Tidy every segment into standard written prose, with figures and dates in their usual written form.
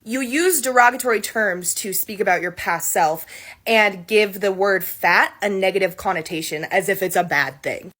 You use derogatory terms to speak about your past self and give the word fat a negative connotation as if it's a bad thing.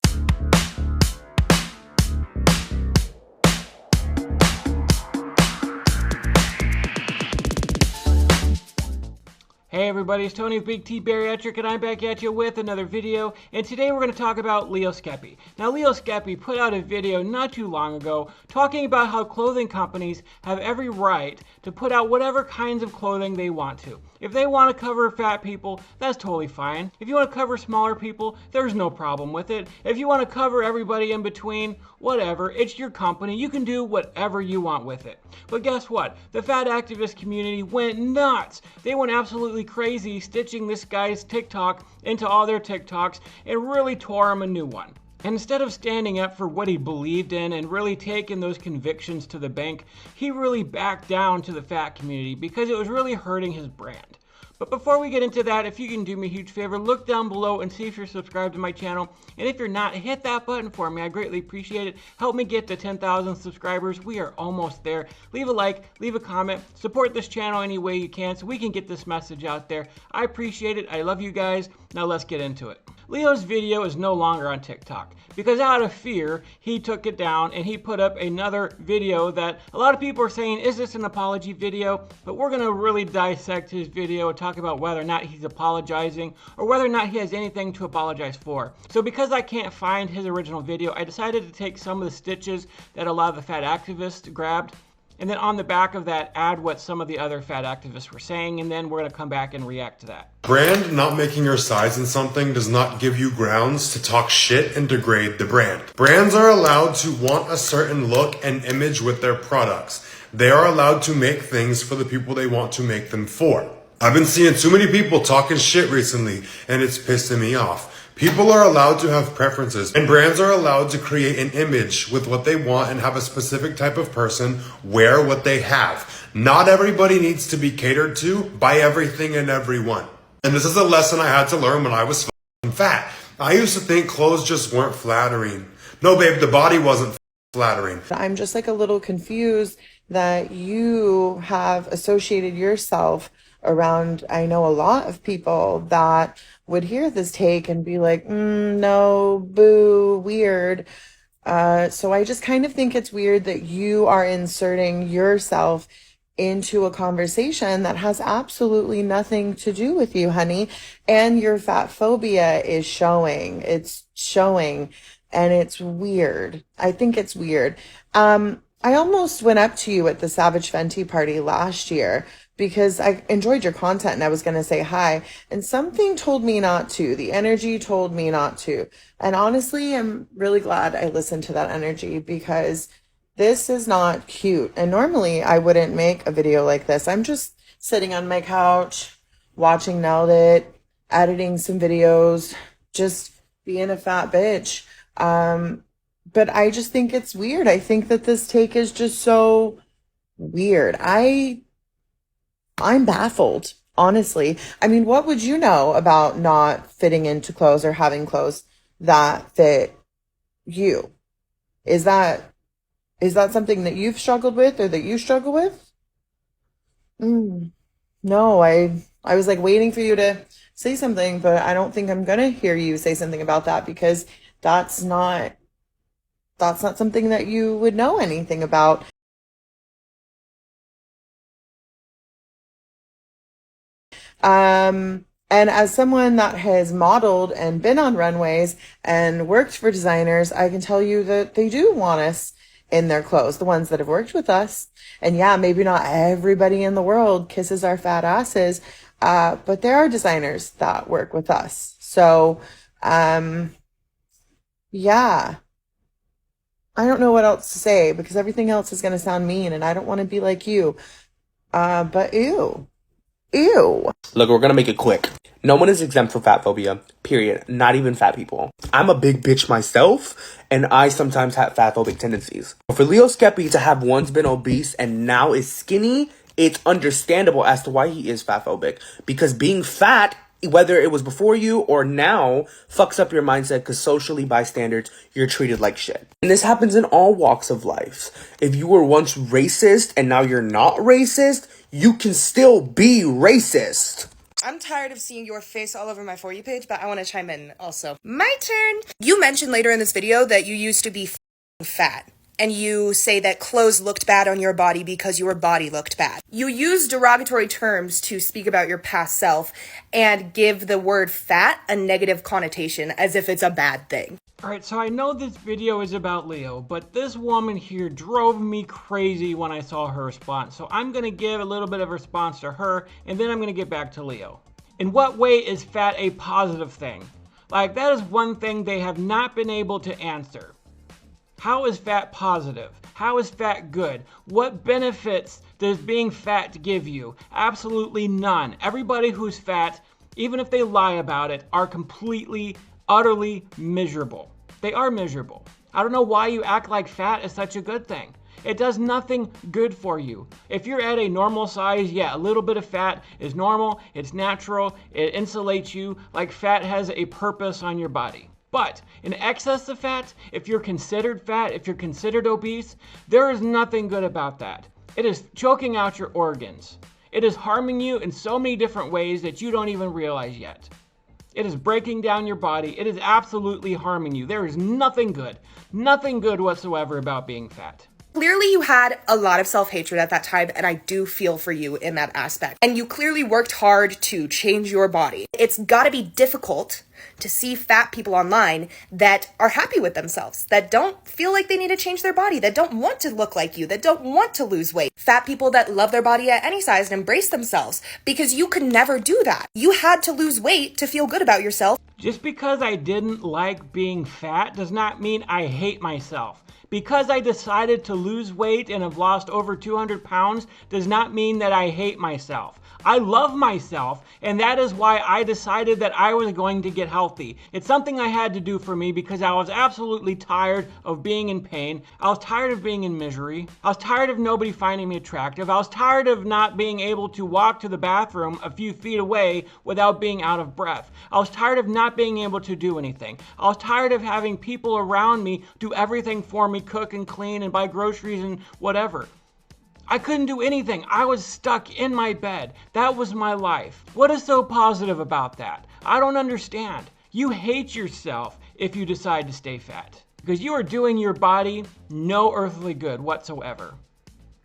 Hey everybody, it's Tony with Big T Bariatric, and I'm back at you with another video, and today we're going to talk about Leo Skepi. Now, Leo Skepi put out a video not too long ago talking about how clothing companies have every right to put out whatever kinds of clothing they want to. If they want to cover fat people, that's totally fine. If you want to cover smaller people, there's no problem with it. If you want to cover everybody in between, whatever, it's your company. You can do whatever you want with it. But guess what? The fat activist community went nuts. They went absolutely crazy stitching this guy's TikTok into all their TikToks and really tore him a new one. And instead of standing up for what he believed in and really taking those convictions to the bank, he really backed down to the fat community because it was really hurting his brand. But before we get into that, if you can do me a huge favor, look down below and see if you're subscribed to my channel. And if you're not, hit that button for me. I greatly appreciate it. Help me get to 10,000 subscribers. We are almost there. Leave a like, leave a comment, support this channel any way you can so we can get this message out there. I appreciate it. I love you guys. Now let's get into it. Leo's video is no longer on TikTok because out of fear, he took it down and he put up another video that a lot of people are saying, is this an apology video? But we're going to really dissect his video and talk about whether or not he's apologizing or whether or not he has anything to apologize for. So because I can't find his original video, I decided to take some of the stitches that a lot of the fat activists grabbed, and then on the back of that, add what some of the other fat activists were saying, and then we're going to come back and react to that. Brand not making your size in something does not give you grounds to talk shit and degrade the brand. Brands are allowed to want a certain look and image with their products. They are allowed to make things for the people they want to make them for. I've been seeing too many people talking shit recently, and it's pissing me off. People are allowed to have preferences, and brands are allowed to create an image with what they want and have a specific type of person wear what they have. Not everybody needs to be catered to by everything and everyone. And this is a lesson I had to learn when I was f***ing fat. I used to think clothes just weren't flattering. No, babe, the body wasn't flattering. I'm just like a little confused that you have associated yourself around, I know a lot of people that would hear this take and be like, no, boo, weird. So I just kind of think it's weird that you are inserting yourself into a conversation that has absolutely nothing to do with you, honey. And your fat phobia is showing. It's showing, and it's weird. I think it's weird. I almost went up to you at the Savage Fenty party last year because I enjoyed your content and I was going to say hi, and something told me not to. The energy told me not to. And honestly, I'm really glad I listened to that energy because this is not cute. And normally I wouldn't make a video like this. I'm just sitting on my couch, watching Nailed It, editing some videos, just being a fat bitch. But I just think it's weird. I think that this take is just so weird. I'm baffled, honestly. I mean, what would you know about not fitting into clothes or having clothes that fit you? Is that something that you've struggled with or that you struggle with? No, I was like waiting for you to say something, but I don't think I'm going to hear you say something about that because that's not something that you would know anything about. And as someone that has modeled and been on runways and worked for designers, I can tell you that they do want us in their clothes, the ones that have worked with us. And yeah, maybe not everybody in the world kisses our fat asses, but there are designers that work with us. So, yeah. I don't know what else to say because everything else is going to sound mean and I don't want to be like you. But ew. Ew. Look, we're gonna make it quick. No one is exempt from fat phobia, period. Not even fat people. I'm a big bitch myself, and I sometimes have fat phobic tendencies. For Leo Skepi to have once been obese and now is skinny, it's understandable as to why he is fat phobic. Because being fat, whether it was before you or now, fucks up your mindset because socially, by standards, you're treated like shit. And this happens in all walks of life. If you were once racist and now you're not racist, you can still be racist. I'm tired of seeing your face all over my For You page, but I want to chime in also. My turn. You mentioned later in this video that you used to be fat. And you say that clothes looked bad on your body because your body looked bad. You use derogatory terms to speak about your past self and give the word fat a negative connotation as if it's a bad thing. Alright, so I know this video is about Leo, but this woman here drove me crazy when I saw her response. So I'm going to give a little bit of response to her, and then I'm going to get back to Leo. In what way is fat a positive thing? Like, that is one thing they have not been able to answer. How is fat positive? How is fat good? What benefits does being fat give you? Absolutely none. Everybody who's fat, even if they lie about it, are completely, utterly miserable. They are miserable. I don't know why you act like fat is such a good thing. It does nothing good for you. If you're at a normal size, yeah, a little bit of fat is normal, it's natural, it insulates you, like fat has a purpose on your body. But in excess of fat, if you're considered fat, if you're considered obese, there is nothing good about that. It is choking out your organs. It is harming you in so many different ways that you don't even realize yet. It is breaking down your body. It is absolutely harming you. There is nothing good whatsoever about being fat. Clearly you had a lot of self-hatred at that time, and I do feel for you in that aspect. And you clearly worked hard to change your body. It's gotta be difficult to see fat people online that are happy with themselves, that don't feel like they need to change their body, that don't want to look like you, that don't want to lose weight. Fat people that love their body at any size and embrace themselves, because you could never do that. You had to lose weight to feel good about yourself. Just because I didn't like being fat does not mean I hate myself. Because I decided to lose weight and have lost over 200 pounds does not mean that I hate myself. I love myself, and that is why I decided that I was going to get healthy. It's something I had to do for me because I was absolutely tired of being in pain. I was tired of being in misery. I was tired of nobody finding me attractive. I was tired of not being able to walk to the bathroom a few feet away without being out of breath. I was tired of not being able to do anything. I was tired of having people around me do everything for me, cook and clean and buy groceries and whatever. I couldn't do anything. I was stuck in my bed. That was my life. What is so positive about that? I don't understand. You hate yourself if you decide to stay fat because you are doing your body no earthly good whatsoever.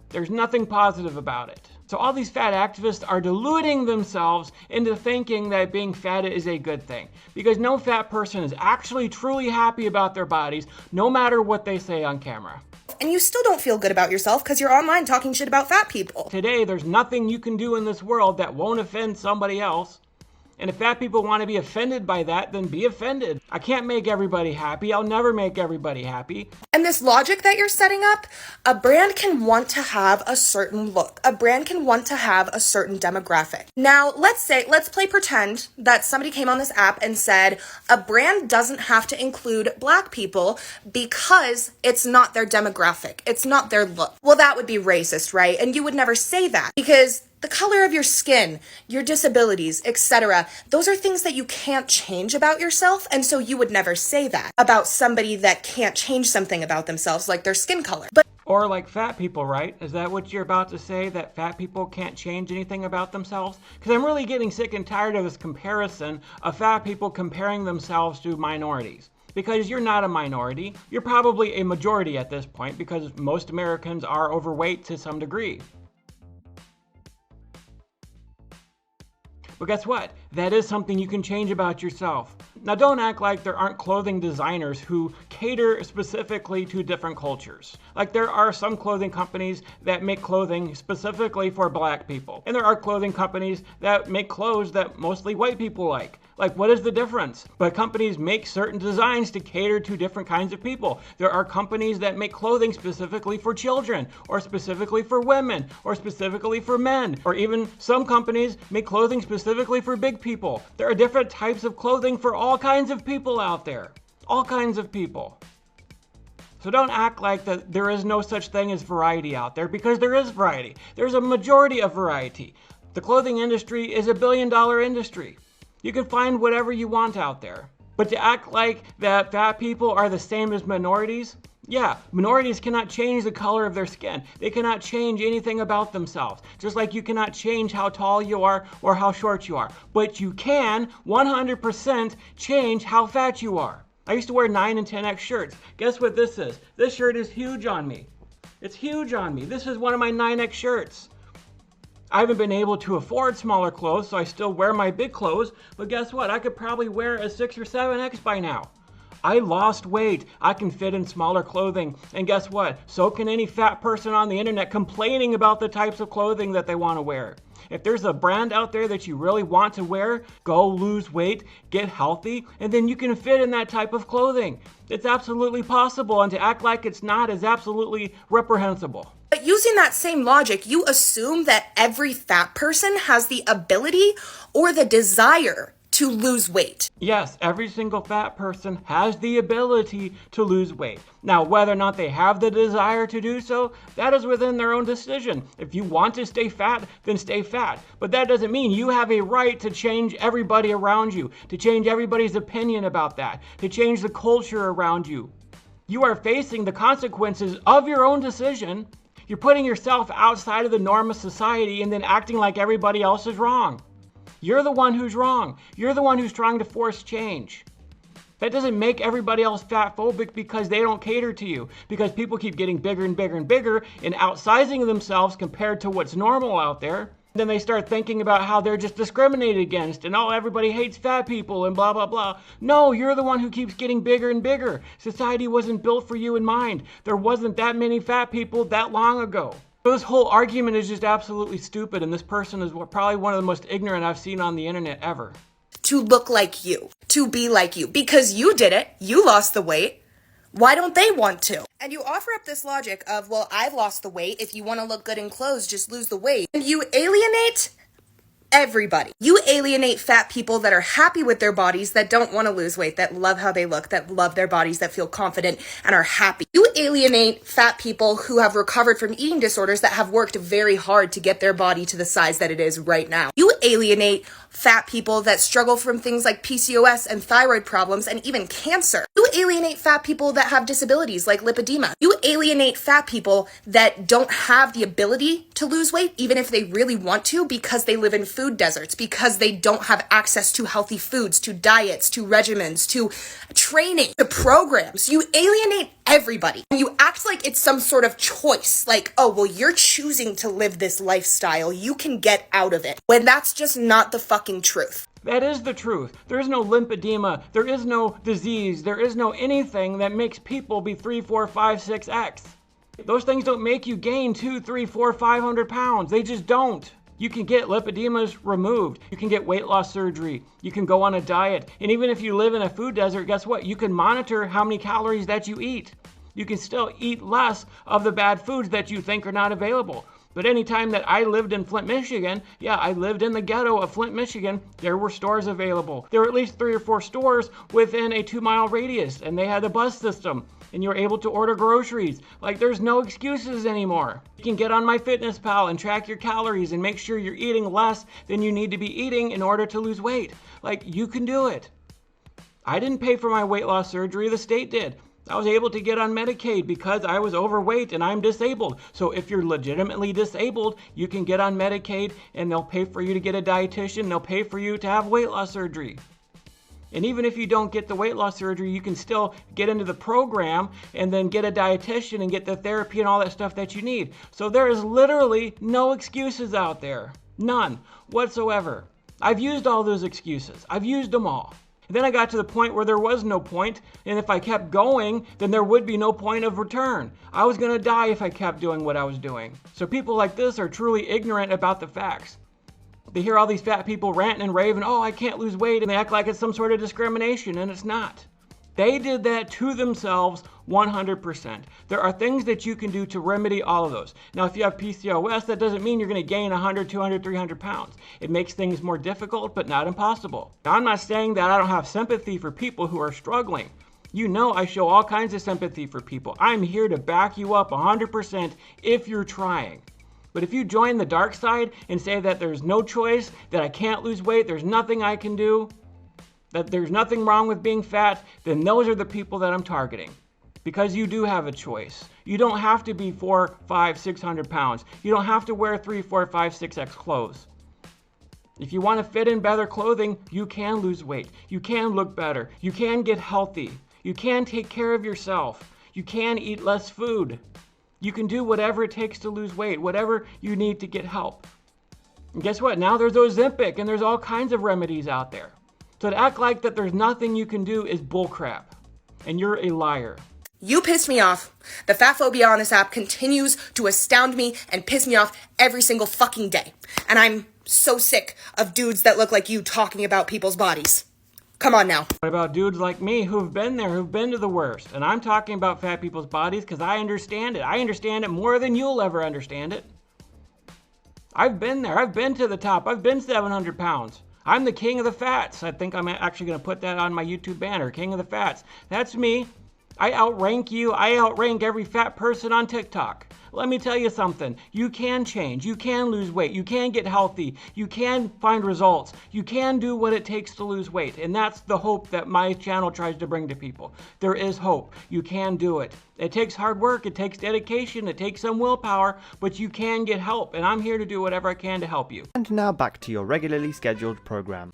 There's nothing positive about it. So all these fat activists are deluding themselves into thinking that being fat is a good thing because no fat person is actually truly happy about their bodies no matter what they say on camera. And you still don't feel good about yourself because you're online talking shit about fat people. Today, there's nothing you can do in this world that won't offend somebody else. And if fat people want to be offended by that, then be offended. I can't make everybody happy. I'll never make everybody happy. And this logic that you're setting up, a brand can want to have a certain look. A brand can want to have a certain demographic. Now, let's play pretend that somebody came on this app and said a brand doesn't have to include Black people because it's not their demographic. It's not their look. Well, that would be racist, right? And you would never say that because the color of your skin, your disabilities, etc. Those are things that you can't change about yourself, and so you would never say that about somebody that can't change something about themselves, like their skin color. Or like fat people, right? Is that what you're about to say, that fat people can't change anything about themselves? Because I'm really getting sick and tired of this comparison of fat people comparing themselves to minorities. Because you're not a minority. You're probably a majority at this point because most Americans are overweight to some degree. But guess what? That is something you can change about yourself. Now don't act like there aren't clothing designers who cater specifically to different cultures. Like there are some clothing companies that make clothing specifically for Black people. And there are clothing companies that make clothes that mostly white people like. Like, what is the difference? But companies make certain designs to cater to different kinds of people. There are companies that make clothing specifically for children, or specifically for women, or specifically for men, or even some companies make clothing specifically for big people. There are different types of clothing for all kinds of people out there. All kinds of people. So don't act like that there is no such thing as variety out there, because there is variety. There's a majority of variety. The clothing industry is a billion-dollar industry. You can find whatever you want out there. But to act like that fat people are the same as minorities, Yeah, minorities cannot change the color of their skin. They cannot change anything about themselves. Just like you cannot change how tall you are or how short you are. But you can 100% change how fat you are. I used to wear 9 and 10X shirts. Guess what this is? This shirt is huge on me. It's huge on me. This is one of my 9X shirts. I haven't been able to afford smaller clothes, so I still wear my big clothes. But guess what? I could probably wear a 6 or 7X by now. I lost weight. I can fit in smaller clothing. And guess what? So can any fat person on the internet complaining about the types of clothing that they want to wear. If there's a brand out there that you really want to wear, go lose weight, get healthy, and then you can fit in that type of clothing. It's absolutely possible, and to act like it's not is absolutely reprehensible. But using that same logic, you assume that every fat person has the ability or the desire to lose weight. Yes, every single fat person has the ability to lose weight. Now, whether or not they have the desire to do so, that is within their own decision. If you want to stay fat, then stay fat. But that doesn't mean you have a right to change everybody around you, to change everybody's opinion about that, to change the culture around you. You are facing the consequences of your own decision. You're putting yourself outside of the norm of society and then acting like everybody else is wrong. You're the one who's wrong. You're the one who's trying to force change. That doesn't make everybody else fat phobic because they don't cater to you. Because people keep getting bigger and bigger and bigger and outsizing themselves compared to what's normal out there. Then they start thinking about how they're just discriminated against and everybody hates fat people and blah, blah, blah. No, you're the one who keeps getting bigger and bigger. Society wasn't built for you in mind. There wasn't that many fat people that long ago. This whole argument is just absolutely stupid, and this person is probably one of the most ignorant I've seen on the internet ever. To look like you, to be like you, because you did it, you lost the weight. Why don't they want to? And you offer up this logic of, well, I've lost the weight. If you want to look good in clothes, just lose the weight. And you alienate everybody. You alienate fat people that are happy with their bodies, that don't want to lose weight, that love how they look, that love their bodies, that feel confident and are happy. You alienate fat people who have recovered from eating disorders that have worked very hard to get their body to the size that it is right now. You alienate fat people that struggle from things like PCOS and thyroid problems and even cancer. You alienate fat people that have disabilities like lipedema. You alienate fat people that don't have the ability to lose weight, even if they really want to, because they live in food deserts, because they don't have access to healthy foods, to diets, to regimens, to training, to programs. You alienate everybody. And you act like it's some sort of choice. Like, oh, well, you're choosing to live this lifestyle. You can get out of it. When that's just not the fucking truth. That is the truth. There is no lymphedema. There is no disease. There is no anything that makes people be 3, 4, 5, 6X. Those things don't make you gain 2, 3, 4, 500 pounds. They just don't. You can get lipodemas removed. You can get weight loss surgery. You can go on a diet. And even if you live in a food desert, guess what? You can monitor how many calories that you eat. You can still eat less of the bad foods that you think are not available. But anytime that I lived in Flint, Michigan, yeah, I lived in the ghetto of Flint, Michigan, there were stores available. There were at least 3 or 4 stores within a 2-mile radius, and they had a bus system, and you were able to order groceries. Like, there's no excuses anymore. You can get on MyFitnessPal and track your calories and make sure you're eating less than you need to be eating in order to lose weight. Like, you can do it. I didn't pay for my weight loss surgery, the state did. I was able to get on Medicaid because I was overweight and I'm disabled. So if you're legitimately disabled, you can get on Medicaid and they'll pay for you to get a dietitian. They'll pay for you to have weight loss surgery. And even if you don't get the weight loss surgery, you can still get into the program and then get a dietitian and get the therapy and all that stuff that you need. So there is literally no excuses out there. None whatsoever. I've used all those excuses. I've used them all. And then I got to the point where there was no point, and if I kept going, then there would be no point of return. I was going to die if I kept doing what I was doing. So people like this are truly ignorant about the facts. They hear all these fat people ranting and raving, oh, I can't lose weight, and they act like it's some sort of discrimination, and it's not. They did that to themselves 100%. There are things that you can do to remedy all of those. Now, if you have PCOS, that doesn't mean you're going to gain 100, 200, 300 pounds. It makes things more difficult, but not impossible. Now, I'm not saying that I don't have sympathy for people who are struggling. You know I show all kinds of sympathy for people. I'm here to back you up 100% if you're trying. But if you join the dark side and say that there's no choice, that I can't lose weight, there's nothing I can do, that there's nothing wrong with being fat, then those are the people that I'm targeting. because you do have a choice. You don't have to be 400, 500, 600 pounds. You don't have to wear 3, 4, 5, 6X clothes. If you want to fit in better clothing, you can lose weight. You can look better. You can get healthy. You can take care of yourself. You can eat less food. You can do whatever it takes to lose weight, whatever you need to get help. And guess what? Now there's Ozempic and there's all kinds of remedies out there. So to act like that there's nothing you can do is bullcrap. And you're a liar. You pissed me off. The fatphobia on this app continues to astound me and piss me off every single fucking day. And I'm so sick of dudes that look like you talking about people's bodies. Come on now. What about dudes like me who've been there, who've been to the worst? And I'm talking about fat people's bodies because I understand it. I understand it more than you'll ever understand it. I've been there. I've been to the top. I've been 700 pounds. I'm the king of the fats. I think I'm actually going to put that on my YouTube banner, king of the fats. That's me. I outrank you. I outrank every fat person on TikTok. Let me tell you something. You can change. You can lose weight. You can get healthy. You can find results. You can do what it takes to lose weight. And that's the hope that my channel tries to bring to people. There is hope. You can do it. It takes hard work. It takes dedication. It takes some willpower, but you can get help. And I'm here to do whatever I can to help you. And now back to your regularly scheduled program.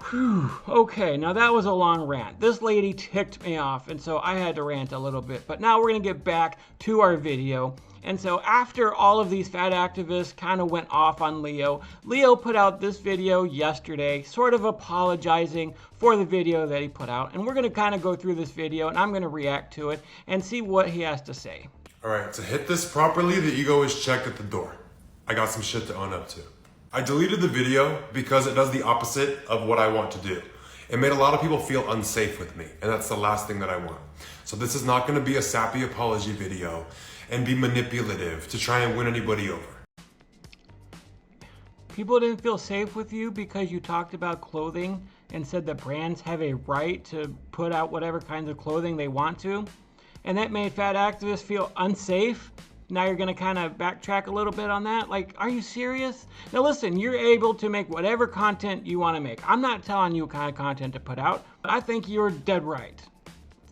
Whew. Okay, now that was a long rant. This lady ticked me off, and so I had to rant a little bit. But now we're going to get back to our video. And so after all of these fat activists kind of went off on Leo put out this video yesterday, sort of apologizing for the video that he put out. And we're going to kind of go through this video, and I'm going to react to it and see what he has to say. All right, to hit this properly, the ego is checked at the door. I got some shit to own up to. I deleted the video because it does the opposite of what I want to do. It made a lot of people feel unsafe with me, and that's the last thing that I want. So this is not going to be a sappy apology video and be manipulative to try and win anybody over. People didn't feel safe with you because you talked about clothing and said that brands have a right to put out whatever kinds of clothing they want to, and that made fat activists feel unsafe. Now you're going to kind of backtrack a little bit on that? Like, are you serious? Now listen, you're able to make whatever content you want to make. I'm not telling you what kind of content to put out, but I think you're dead right.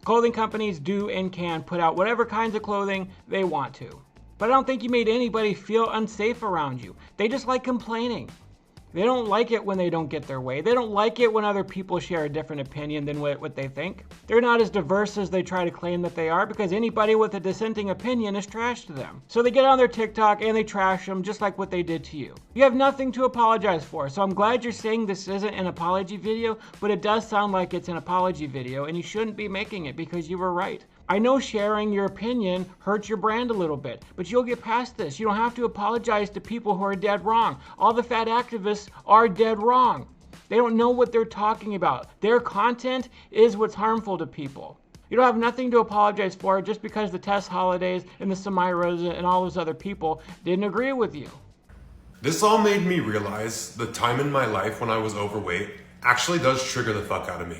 Clothing companies do and can put out whatever kinds of clothing they want to. But I don't think you made anybody feel unsafe around you. They just like complaining. They don't like it when they don't get their way. They don't like it when other people share a different opinion than what they think. They're not as diverse as they try to claim that they are because anybody with a dissenting opinion is trash to them. So they get on their TikTok and they trash them just like what they did to you. You have nothing to apologize for. So I'm glad you're saying this isn't an apology video, but it does sound like it's an apology video and you shouldn't be making it because you were right. I know sharing your opinion hurts your brand a little bit, but you'll get past this. You don't have to apologize to people who are dead wrong. All the fat activists are dead wrong. They don't know what they're talking about. Their content is what's harmful to people. You don't have nothing to apologize for just because the Tess Hollidays and the Samyras and all those other people didn't agree with you. This all made me realize the time in my life when I was overweight actually does trigger the fuck out of me.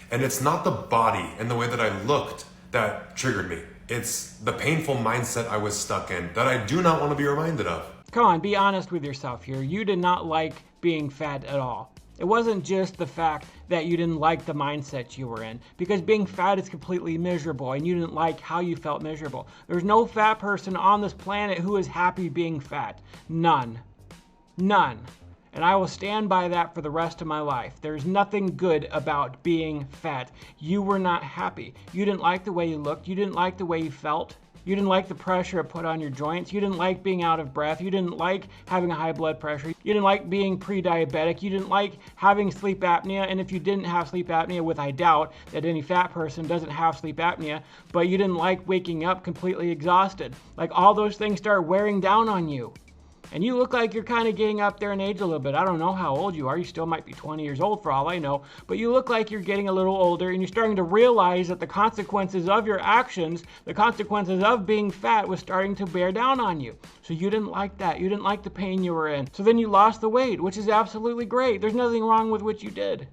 And it's not the body and the way that I looked that triggered me. It's the painful mindset I was stuck in that I do not want to be reminded of. Come on, be honest with yourself here. You did not like being fat at all. It wasn't just the fact that you didn't like the mindset you were in, because being fat is completely miserable and you didn't like how you felt miserable. There's no fat person on this planet who is happy being fat. None. None. And I will stand by that for the rest of my life. There's nothing good about being fat. You were not happy. You didn't like the way you looked. You didn't like the way you felt. You didn't like the pressure it put on your joints. You didn't like being out of breath. You didn't like having a high blood pressure. You didn't like being pre-diabetic. You didn't like having sleep apnea. And if you didn't have sleep apnea, which I doubt that any fat person doesn't have sleep apnea, but you didn't like waking up completely exhausted. Like all those things start wearing down on you. And you look like you're kind of getting up there in age a little bit. I don't know how old you are. You still might be 20 years old for all I know. But you look like you're getting a little older and you're starting to realize that the consequences of your actions, the consequences of being fat was starting to bear down on you. So you didn't like that. You didn't like the pain you were in. So then you lost the weight, which is absolutely great. There's nothing wrong with what you did.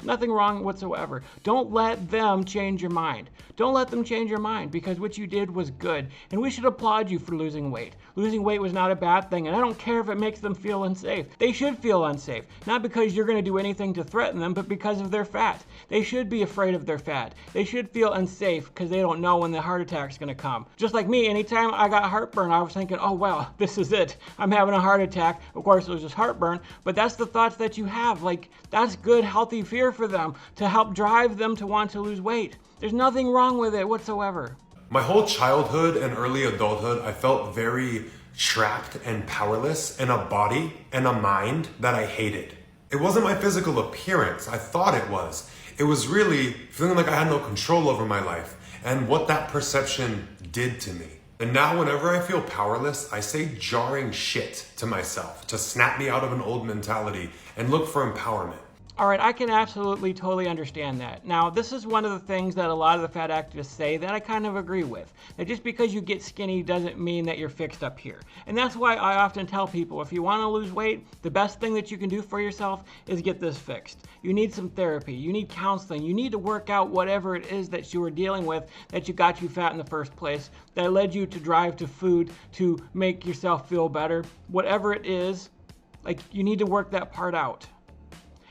Nothing wrong whatsoever. Don't let them change your mind. Don't let them change your mind, because what you did was good. And we should applaud you for losing weight. Losing weight was not a bad thing, and I don't care if it makes them feel unsafe. They should feel unsafe. Not because you're going to do anything to threaten them, but because of their fat. They should be afraid of their fat. They should feel unsafe because they don't know when the heart attack's going to come. Just like me, anytime I got heartburn, I was thinking, oh wow, this is it. I'm having a heart attack. Of course, it was just heartburn, but that's the thoughts that you have. Like, that's good, healthy fear for them to help drive them to want to lose weight. There's nothing wrong with it whatsoever. My whole childhood and early adulthood, I felt very trapped and powerless in a body and a mind that I hated. It wasn't my physical appearance. I thought it was. It was really feeling like I had no control over my life and what that perception did to me. And now whenever I feel powerless, I say jarring shit to myself to snap me out of an old mentality and look for empowerment. All right, I can absolutely, totally understand that. Now, this is one of the things that a lot of the fat activists say that I kind of agree with. That just because you get skinny doesn't mean that you're fixed up here. And that's why I often tell people, if you want to lose weight, the best thing that you can do for yourself is get this fixed. You need some therapy, you need counseling, you need to work out whatever it is that you were dealing with that you got you fat in the first place, that led you to drive to food to make yourself feel better. Whatever it is, like, you need to work that part out.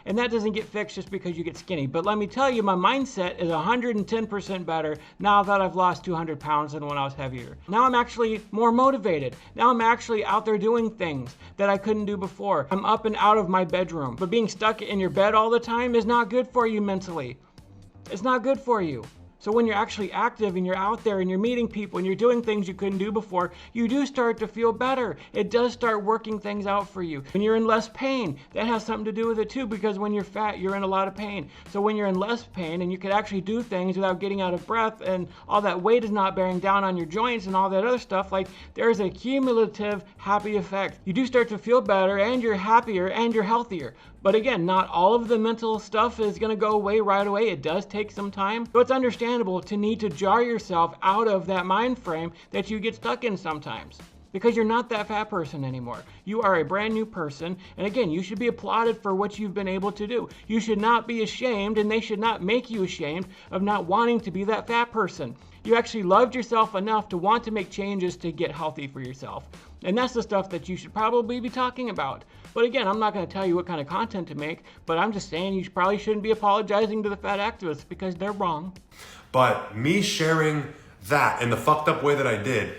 And that doesn't get fixed just because you get skinny. But let me tell you, my mindset is 110% better now that I've lost 200 pounds than when I was heavier. Now I'm actually more motivated. Now I'm actually out there doing things that I couldn't do before. I'm up and out of my bedroom. But being stuck in your bed all the time is not good for you mentally. It's not good for you. So when you're actually active and you're out there and you're meeting people and you're doing things you couldn't do before, you do start to feel better. It does start working things out for you. When you're in less pain, that has something to do with it too, because when you're fat, you're in a lot of pain. So when you're in less pain and you can actually do things without getting out of breath and all that weight is not bearing down on your joints and all that other stuff, like, there's a cumulative happy effect. You do start to feel better and you're happier and you're healthier. But again, not all of the mental stuff is going to go away right away. It does take some time. So it's understandable to need to jar yourself out of that mind frame that you get stuck in sometimes. Because you're not that fat person anymore. You are a brand new person. And again, you should be applauded for what you've been able to do. You should not be ashamed, and they should not make you ashamed of not wanting to be that fat person. You actually loved yourself enough to want to make changes to get healthy for yourself. And that's the stuff that you should probably be talking about. But again, I'm not going to tell you what kind of content to make, but I'm just saying you probably shouldn't be apologizing to the fat activists because they're wrong. But me sharing that in the fucked up way that I did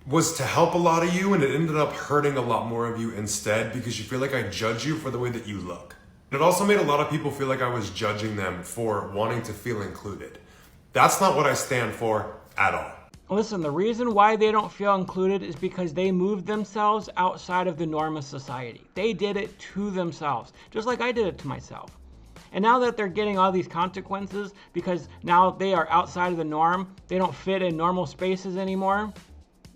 was to help a lot of you, and it ended up hurting a lot more of you instead because you feel like I judge you for the way that you look. It also made a lot of people feel like I was judging them for wanting to feel included. That's not what I stand for at all. Listen, the reason why they don't feel included is because they moved themselves outside of the norm of society. They did it to themselves, just like I did it to myself. And now that they're getting all these consequences because now they are outside of the norm, they don't fit in normal spaces anymore,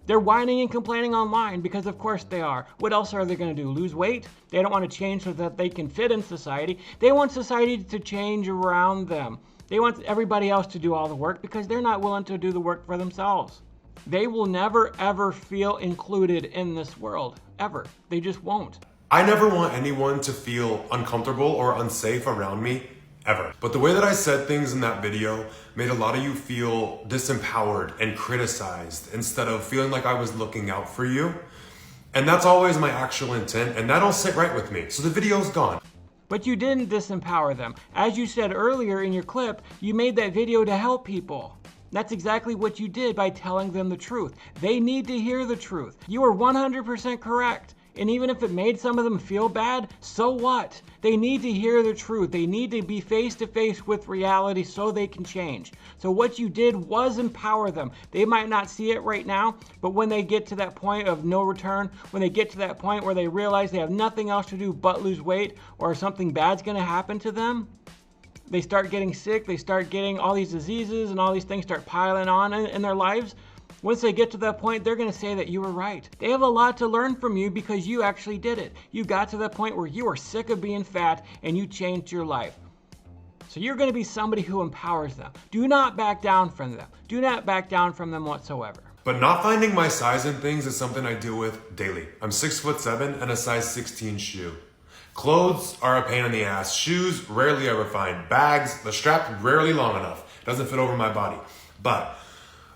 they're whining and complaining online because of course they are. What else are they going to do? Lose weight? They don't want to change so that they can fit in society. They want society to change around them. They want everybody else to do all the work because they're not willing to do the work for themselves. They will never ever feel included in this world, ever. They just won't. I never want anyone to feel uncomfortable or unsafe around me, ever. But the way that I said things in that video made a lot of you feel disempowered and criticized instead of feeling like I was looking out for you. And that's always my actual intent, and that don't sit right with me. So the video's gone. But you didn't disempower them. As you said earlier in your clip, you made that video to help people. That's exactly what you did by telling them the truth. They need to hear the truth. You are 100% correct. And even if it made some of them feel bad, so what? They need to hear the truth. They need to be face to face with reality so they can change. So what you did was empower them. They might not see it right now, but when they get to that point of no return, when they get to that point where they realize they have nothing else to do but lose weight or something bad's going to happen to them, they start getting sick, they start getting all these diseases and all these things start piling on in their lives. Once they get to that point, they're going to say that you were right. They have a lot to learn from you because you actually did it. You got to that point where you were sick of being fat and you changed your life. So you're going to be somebody who empowers them. Do not back down from them. Do not back down from them whatsoever. But not finding my size in things is something I deal with daily. I'm 6'7" and a size 16 shoe. Clothes are a pain in the ass. Shoes, rarely ever find. Bags, the strap rarely long enough. Doesn't fit over my body. But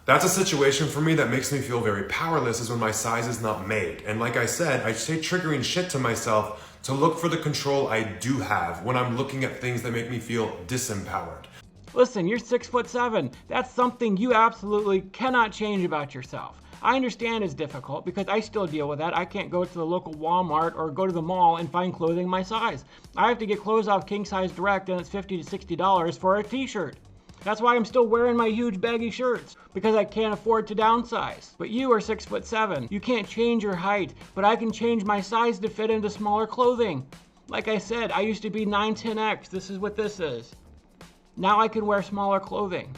that's a situation for me that makes me feel very powerless, is when my size is not made. And like I said, I say triggering shit to myself to look for the control I do have when I'm looking at things that make me feel disempowered. Listen, you're 6'7". That's something you absolutely cannot change about yourself. I understand it's difficult because I still deal with that. I can't go to the local Walmart or go to the mall and find clothing my size. I have to get clothes off King Size Direct, and it's $50 to $60 for a t-shirt. That's why I'm still wearing my huge baggy shirts, because I can't afford to downsize. But you are 6'7". You can't change your height, but I can change my size to fit into smaller clothing. Like I said, I used to be 910X. This is what this is. Now I can wear smaller clothing.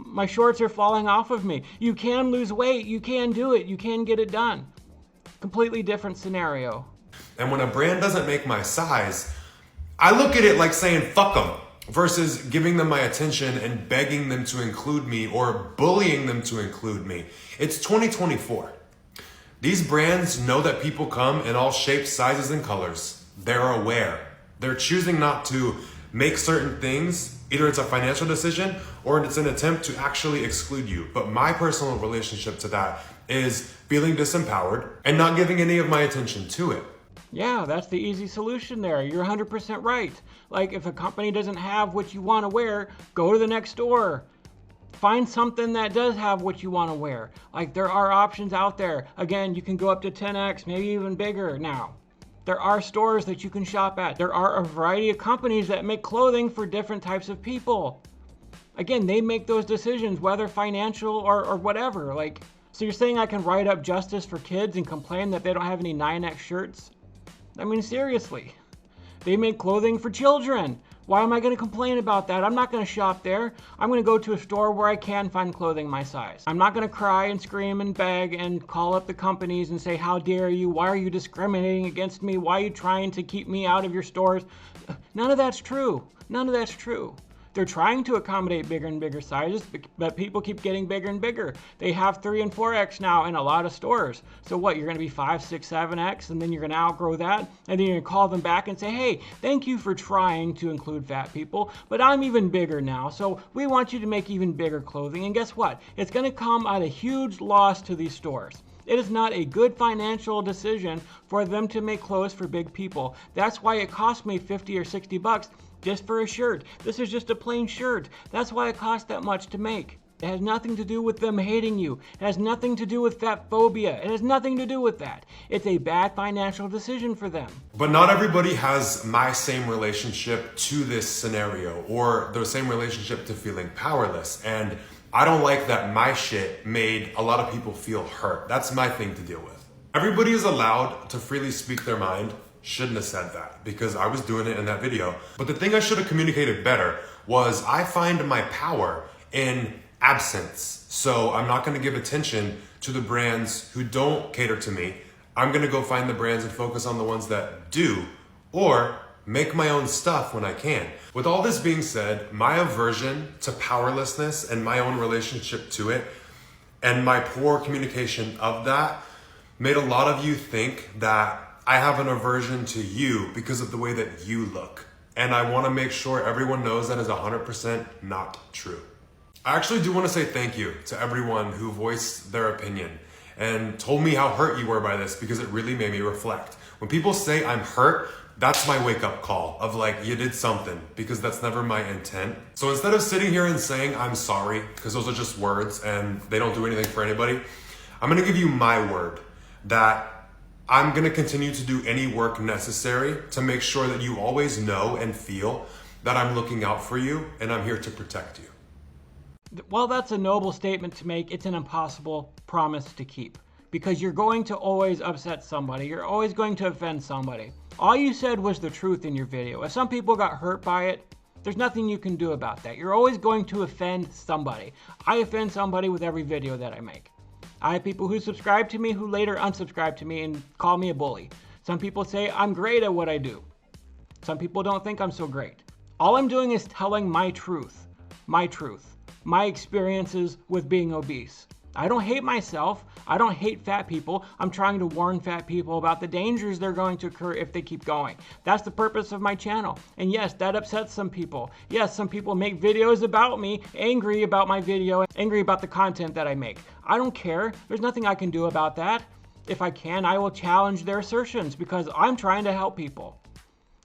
My shorts are falling off of me. You can lose weight. You can do it. You can get it done. Completely different scenario. And when a brand doesn't make my size, I look at it like saying, fuck them, versus giving them my attention and begging them to include me or bullying them to include me. It's 2024. These brands know that people come in all shapes, sizes, and colors. They're aware. They're choosing not to make certain things. Either it's a financial decision or it's an attempt to actually exclude you. But my personal relationship to that is feeling disempowered and not giving any of my attention to it. Yeah, that's the easy solution there. You're 100% right. Like, if a company doesn't have what you want to wear, go to the next store. Find something that does have what you want to wear. Like, there are options out there. Again, you can go up to 10X, maybe even bigger now. There are stores that you can shop at. There are a variety of companies that make clothing for different types of people. Again, they make those decisions, whether financial or whatever. Like, so you're saying I can write up Justice for Kids and complain that they don't have any 9X shirts? I mean, seriously. They make clothing for children. Why am I going to complain about that? I'm not going to shop there. I'm going to go to a store where I can find clothing my size. I'm not going to cry and scream and beg and call up the companies and say, how dare you? Why are you discriminating against me? Why are you trying to keep me out of your stores? None of that's true. None of that's true. They're trying to accommodate bigger and bigger sizes, but people keep getting bigger and bigger. They have 3 and 4X now in a lot of stores. So what, you're going to be 5, 6, 7X, and then you're going to outgrow that, and then you're going to call them back and say, hey, thank you for trying to include fat people, but I'm even bigger now, so we want you to make even bigger clothing. And guess what? It's going to come at a huge loss to these stores. It is not a good financial decision for them to make clothes for big people. That's why it cost me 50 or 60 bucks just for a shirt. This is just a plain shirt. That's why it cost that much to make. It has nothing to do with them hating you. It has nothing to do with fatphobia. It has nothing to do with that. It's a bad financial decision for them. But not everybody has my same relationship to this scenario or the same relationship to feeling powerless. And I don't like that my shit made a lot of people feel hurt. That's my thing to deal with. Everybody is allowed to freely speak their mind. Shouldn't have said that because I was doing it in that video. But the thing I should have communicated better was I find my power in absence. So I'm not going to give attention to the brands who don't cater to me. I'm going to go find the brands and focus on the ones that do, or make my own stuff when I can. With all this being said, my aversion to powerlessness and my own relationship to it and my poor communication of that made a lot of you think that I have an aversion to you because of the way that you look. And I want to make sure everyone knows that is 100% not true. I actually do want to say thank you to everyone who voiced their opinion and told me how hurt you were by this, because it really made me reflect. When people say I'm hurt, that's my wake-up call of like, you did something, because that's never my intent. So instead of sitting here and saying I'm sorry, because those are just words and they don't do anything for anybody, I'm going to give you my word that I'm going to continue to do any work necessary to make sure that you always know and feel that I'm looking out for you and I'm here to protect you. Well, that's a noble statement to make. It's an impossible promise to keep, because you're going to always upset somebody. You're always going to offend somebody. All you said was the truth in your video. If some people got hurt by it, there's nothing you can do about that. You're always going to offend somebody. I offend somebody with every video that I make. I have people who subscribe to me who later unsubscribe to me and call me a bully. Some people say I'm great at what I do. Some people don't think I'm so great. All I'm doing is telling my truth, my experiences with being obese. I don't hate myself. I don't hate fat people. I'm trying to warn fat people about the dangers they're going to occur if they keep going. That's the purpose of my channel. And yes, that upsets some people. Yes, some people make videos about me, angry about my video, angry about the content that I make. I don't care. There's nothing I can do about that. If I can, I will challenge their assertions because I'm trying to help people.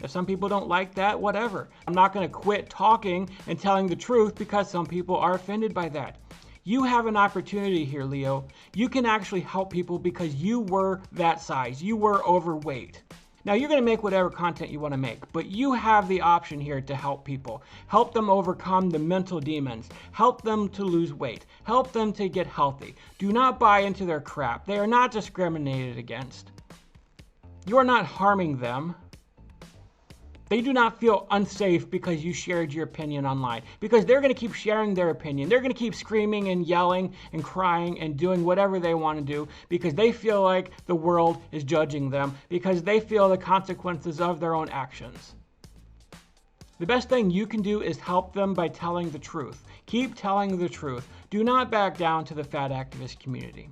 If some people don't like that, whatever. I'm not going to quit talking and telling the truth because some people are offended by that. You have an opportunity here, Leo. You can actually help people because you were that size. You were overweight. Now you're going to make whatever content you want to make, but you have the option here to help people. Help them overcome the mental demons. Help them to lose weight. Help them to get healthy. Do not buy into their crap. They are not discriminated against. You are not harming them. They do not feel unsafe because you shared your opinion online, because they're going to keep sharing their opinion. They're going to keep screaming and yelling and crying and doing whatever they want to do because they feel like the world is judging them, because they feel the consequences of their own actions. The best thing you can do is help them by telling the truth. Keep telling the truth. Do not back down to the fat activist community.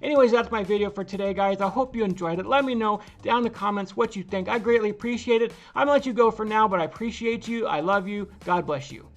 Anyways, that's my video for today, guys. I hope you enjoyed it. Let me know down in the comments what you think. I greatly appreciate it. I'm going to let you go for now, but I appreciate you. I love you. God bless you.